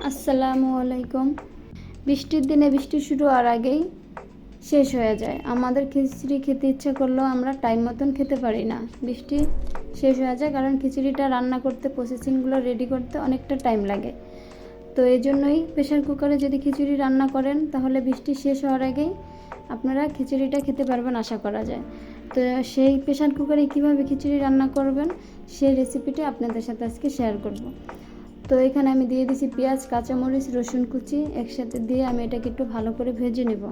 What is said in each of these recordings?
আসসালামু আলাইকুম। বৃষ্টির দিনে বৃষ্টি শুরু হওয়ার আগেই শেষ হয়ে যায়। আমাদের খিচুড়ি খেতে ইচ্ছা করলেও আমরা টাইম মতন খেতে পারি না, বৃষ্টি শেষ হয়ে যায়, কারণ খিচুড়িটা রান্না করতে প্রসেসিংগুলো রেডি করতে অনেকটা টাইম লাগে। তো এই জন্যই প্রেশার কুকারে যদি খিচুড়ি রান্না করেন তাহলে বৃষ্টি শেষ হওয়ার আগেই আপনারা খিচুড়িটা খেতে পারবেন আশা করা যায়। তো সেই প্রেশার কুকারে কীভাবে খিচুড়ি রান্না করবেন সেই রেসিপিটা আপনাদের সাথে আজকে শেয়ার করব। তো এখানে আমি দিয়ে দিয়েছি পেঁয়াজ, কাঁচামরিচ, রসুন কুচি একসাথে দিয়ে আমি এটাকে একটু ভালো করে ভেজে নেব।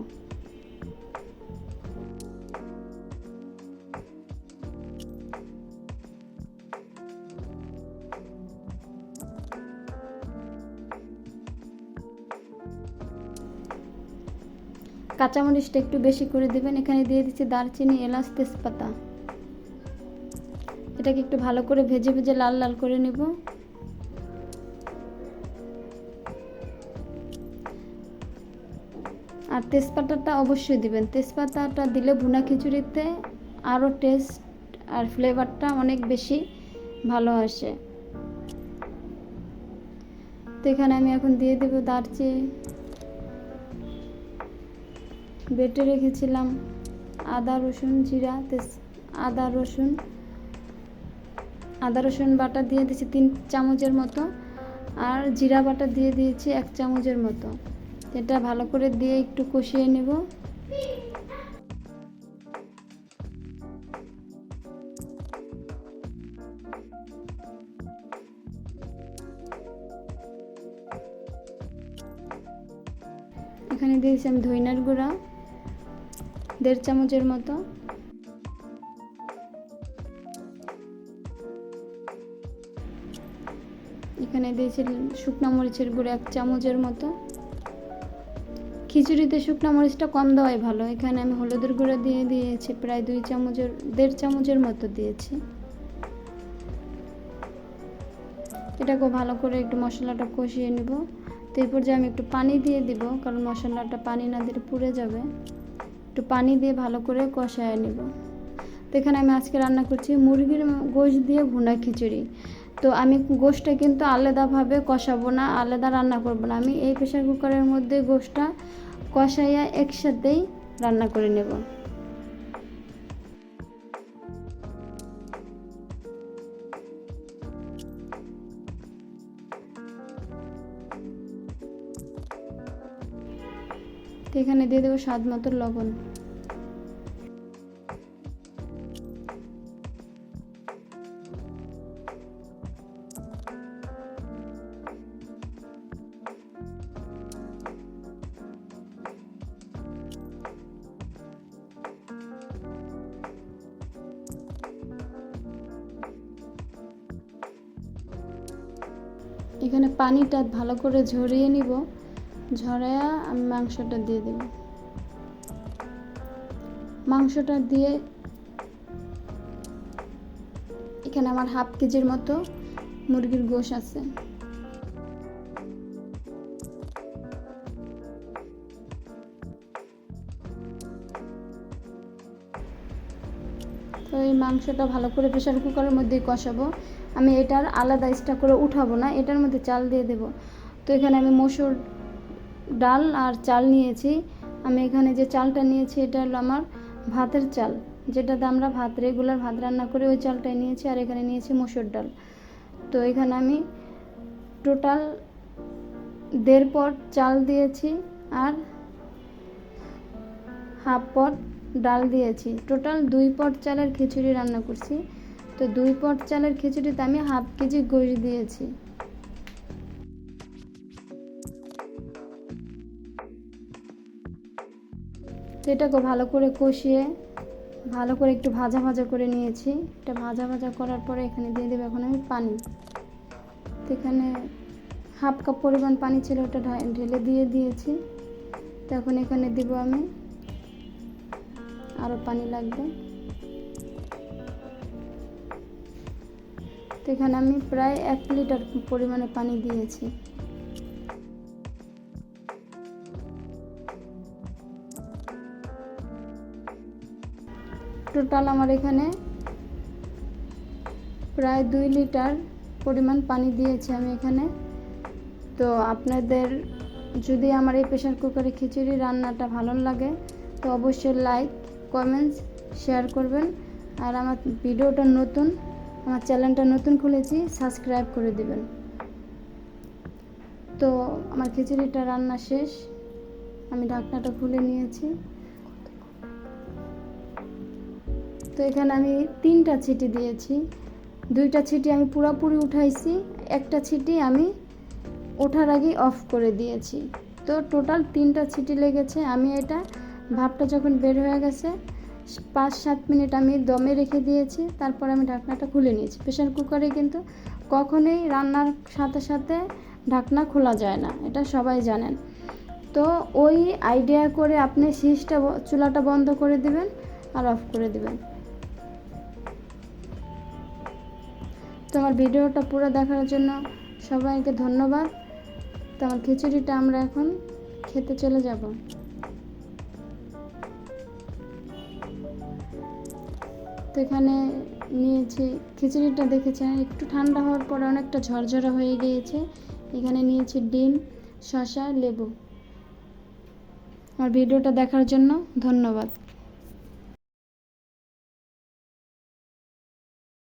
কাঁচামরিচটা একটু বেশি করে দেবেন। এখানে দিয়ে দিচ্ছি দারচিনি, এলাচ, তেজপাতা। এটাকে একটু ভালো করে ভেজে ভেজে লাল লাল করে নেব। আর তেজপাতাটা অবশ্যই দিবেন, তেজপাতাটা দিলে ভুনা খিচুড়িতে আরও টেস্ট আর ফ্লেভারটা অনেক বেশি ভালো আসে। তো এখানে আমি এখন দিয়ে দেব দারচিনি, বেটে রেখেছিলাম আদা রসুন জিরা, আদা রসুন বাটা দিয়ে দিয়েছি 3 চামচের মতো, আর জিরা বাটা দিয়ে দিয়েছি 1 চামচের মতো। এটা ভালো করে দিয়ে একটু কষিয়ে নেব। এখানে দিয়েছি আমি ধইনার গুঁড়া 1.5 চামচের মতো, এখানে দিয়েছি শুকনো মরিচের গুঁড়া 1 চামচের মতো। খিচুড়িতে শুকনো মরিচটা কম দেওয়াই ভালো। এখানে আমি হলুদের গুঁড়া দিয়ে দিয়েছি প্রায় 1.5 চামচের মতো দিয়েছি। এটাকে ভালো করে একটু মশলাটা কষিয়ে নেব। তো এই পর্যায়ে আমি একটু পানি দিয়ে দিব, কারণ মশলাটা পানি না দিলে পুড়ে যাবে। একটু পানি দিয়ে ভালো করে কষায় নেব। তো এখানে আমি আজকে রান্না করছি মুরগির গোশ দিয়ে ভুনা খিচুড়ি। তো আমি গোশটা কিন্তু আলাদাভাবে কষাবো না, আলাদা রান্না করব না। আমি এই প্রেশার কুকারের মধ্যে গোশটা কষাইয়া একসাথেই রান্না করে নেব। তো এখানে দিয়ে দেবো স্বাদ মতো লবণ। এখানে পানিটা ভালো করে ঝরিয়ে নিব, ঝরাইয়া আমি মাংসটা দিয়ে দেব। মাংসটা দিয়ে এখানে আমার হাফ কেজির মতো মুরগির গোশ আছে। তো এই মাংসটা ভালো করে প্রেশার কুকারের মধ্যেই কষাবো। আমি এটার আলাদা এক্সট্রা করে উঠাবো না, এটার মধ্যে চাল দিয়ে দেব। তো এখানে আমি মসুর ডাল আর চাল নিয়েছি। আমি এখানে যে চালটা নিয়েছি এটা হলো আমার ভাতের চাল, যেটাতে আমরা রেগুলার ভাত রান্না করে ওই চালটাই নিয়েছি। আর এখানে নিয়েছি মসুর ডাল। তো এখানে আমি টোটাল 1.5 পট চাল দিয়েছি আর হাফ পট ডাল দিয়েছি। টোটাল 2 পট চালের খিচুড়ি রান্না করছি। তো 2 পট চালের খিচুড়িতে আমি হাফ কেজি গোশ দিয়েছি। তো এটাকে ভালো করে কষিয়ে ভালো করে একটু ভাজা ভাজা করে নিয়েছি। এটা ভাজা ভাজা করার পরে এখানে দিয়ে দেবো এখন আমি পানি। তো এখানে হাফ কাপ পরিমাণ পানি ছিল, ওটা ঢেলে দিয়ে দিয়েছি। তো এখন এখানে দিব আমি আরও পানি লাগবে। তো এখানে আমি প্রায় 1 লিটার পরিমাণে পানি দিয়েছি। টোটাল আমার এখানে প্রায় 2 লিটার পরিমাণ পানি দিয়েছি আমি এখানে। তো আপনাদের যদি আমার এই প্রেশার কুকারে খিচুড়ি রান্নাটা ভালো লাগে তো অবশ্যই লাইক, কমেন্টস, শেয়ার করবেন। আর আমার ভিডিওটা নতুন, আমার চ্যানেলটা নতুন খুলেছি, সাবস্ক্রাইব করে দিবেন। তো আমার খিচুড়িটা রান্না শেষ, আমি ঢাকনাটা খুলে নিয়েছি। তো এখানে আমি 3টা ছিটি দিয়েছি, 2টা ছিটি আমি পুরোপুরি উঠাইছি, একটা ছিটি আমি ওঠার আগেই অফ করে দিয়েছি। তো টোটাল 3টা ছিটি লেগেছে। আমি এটা ভাপটা যখন বের হয়ে গেছে 5-7 মিনিট আমি দমে রেখে দিয়েছি, তারপর আমি ঢাকনাটা খুলে নিয়েছি। প্রেশার কুকারে কিন্তু কখনোই রান্নার সাথে সাথে ঢাকনা খোলা যায় না, এটা সবাই জানেন। তো ওই আইডিয়া করে আপনি চুলাটা বন্ধ করে দিবেন আর অফ করে দিবেন। তো আমার ভিডিওটা পুরো দেখার জন্য সবাইকে ধন্যবাদ। তো আমার খিচুড়িটা আমরা এখন খেতে চলে যাব। তো এখানে নিয়েছি খিচুড়িটা, দেখেছেন একটু ঠান্ডা হওয়ার পরে অনেকটা ঝরঝরা হয়ে গিয়েছে। এখানে নিয়েছি ডিম, শসা, লেবু। আমার ভিডিওটা দেখার জন্য ধন্যবাদ।